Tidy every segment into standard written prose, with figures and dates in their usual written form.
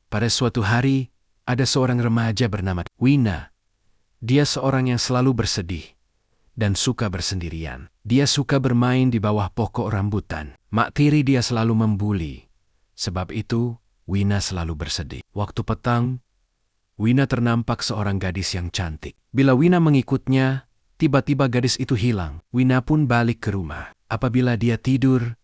Pada suatu hari, ada seorang remaja bernama Wina. Dia seorang yang selalu bersedih dan suka bersendirian. Dia suka bermain di bawah pokok rambutan. Mak tiri dia selalu membuli. Sebab itu, Wina selalu bersedih. Waktu petang, Wina ternampak seorang gadis yang cantik. Bila Wina mengikutnya, tiba-tiba gadis itu hilang. Wina pun balik ke rumah. Apabila dia tidur,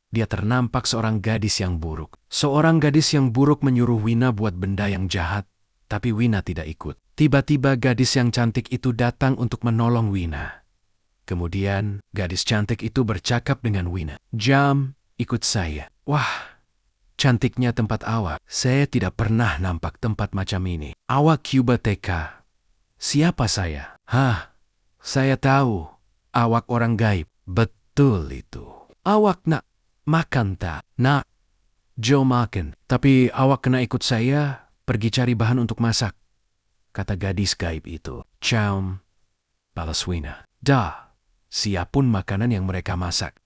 dia ternampak seorang gadis yang buruk. Seorang gadis yang buruk menyuruh Wina buat benda yang jahat, tapi Wina tidak ikut. Tiba-tiba gadis yang cantik itu datang untuk menolong Wina. Kemudian, gadis cantik itu bercakap dengan Wina. "Jam, ikut saya." "Wah, cantiknya tempat awak. Saya tidak pernah nampak tempat macam ini." "Awak Cuba TK." "Siapa saya?" "Hah, saya tahu. Awak orang gaib." "Betul itu." "Awak nak makan tak?" "Nak." "Joe makan. Tapi awak kena ikut saya pergi cari bahan untuk masak," kata gadis gaib itu. "Caum," balas Wina. "Dah, siapun makanan yang mereka masak."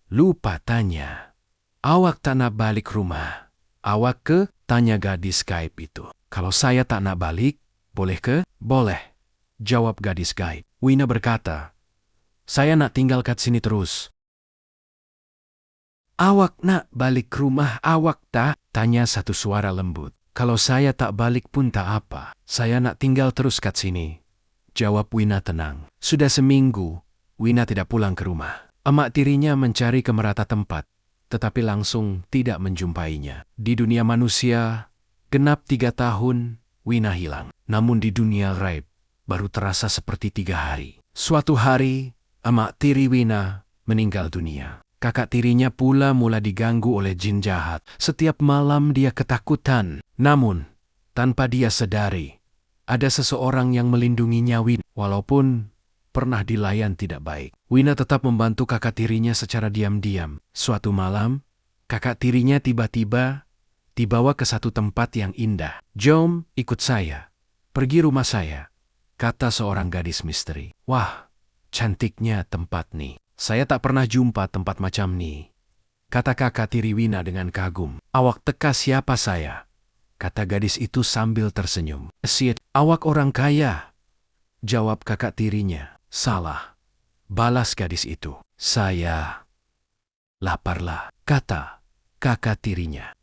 Lupa tanya. "Awak tak nak balik rumah? Awak ke?" tanya gadis gaib itu. "Kalau saya tak nak balik, boleh ke?" "Boleh," jawab gadis gaib. Wina berkata, "Saya nak tinggal kat sini terus." "Awak nak balik rumah awak tak?" tanya satu suara lembut. "Kalau saya tak balik pun tak apa. Saya nak tinggal terus kat sini," jawab Wina tenang. Sudah seminggu, Wina tidak pulang ke rumah. Emak tirinya mencari ke merata tempat, tetapi langsung tidak menjumpainya. Di dunia manusia, genap 3 tahun, Wina hilang. Namun di dunia gaib, baru terasa seperti 3 hari. Suatu hari, emak tiri Wina meninggal dunia. Kakak tirinya pula mula diganggu oleh jin jahat. Setiap malam dia ketakutan. Namun, tanpa dia sadari, ada seseorang yang melindunginya Wina. Walaupun pernah dilayan tidak baik, Wina tetap membantu kakak tirinya secara diam-diam. Suatu malam, kakak tirinya tiba-tiba dibawa ke satu tempat yang indah. "Jom, ikut saya. Pergi rumah saya," kata seorang gadis misteri. "Wah, cantiknya tempat nih. Saya tak pernah jumpa tempat macam ni," kata kakak tiri Wina dengan kagum. "Awak teka siapa saya?" kata gadis itu sambil tersenyum. "Siat, awak orang kaya," jawab kakak tirinya. "Salah," balas gadis itu. "Saya laparlah," kata kakak tirinya.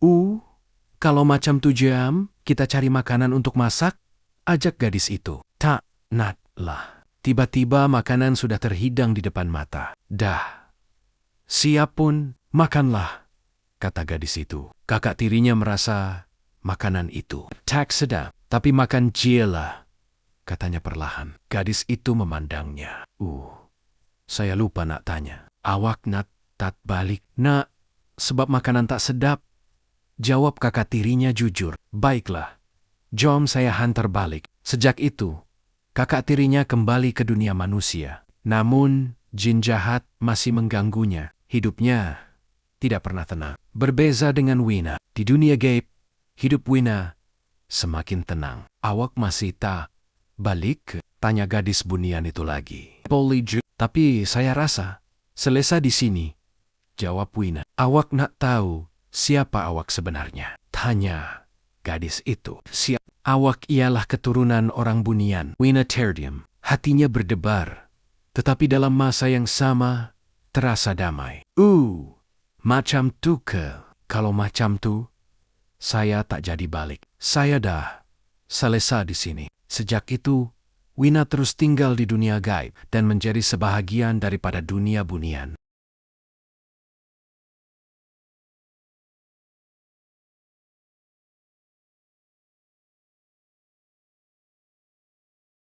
Kalau macam tu Jam, kita cari makanan untuk masak," ajak gadis itu. "Tak nak lah." Tiba-tiba makanan sudah terhidang di depan mata. "Dah, siap pun, makanlah," kata gadis itu. Kakak tirinya merasa makanan itu tak sedap, tapi makan jelah, katanya perlahan. Gadis itu memandangnya. Saya lupa nak tanya. Awak nak tak balik?" "Nak, sebab makanan tak sedap," jawab kakak tirinya jujur. "Baiklah, jom saya hantar balik." Sejak itu, kakak tirinya kembali ke dunia manusia. Namun, jin jahat masih mengganggunya. Hidupnya tidak pernah tenang. Berbeza dengan Wina, di dunia gaib, hidup Wina semakin tenang. "Awak masih tak balik?" tanya gadis bunian itu lagi. "Boleh, tapi saya rasa selesa di sini," jawab Wina. "Awak nak tahu siapa awak sebenarnya?" tanya gadis itu. "Siap. Awak ialah keturunan orang bunian." Wina terdiam. Hatinya berdebar. Tetapi dalam masa yang sama, terasa damai. Macam tu ke? Kalau macam tu, saya tak jadi balik. Saya dah selesa di sini." Sejak itu, Wina terus tinggal di dunia gaib dan menjadi sebahagian daripada dunia bunian.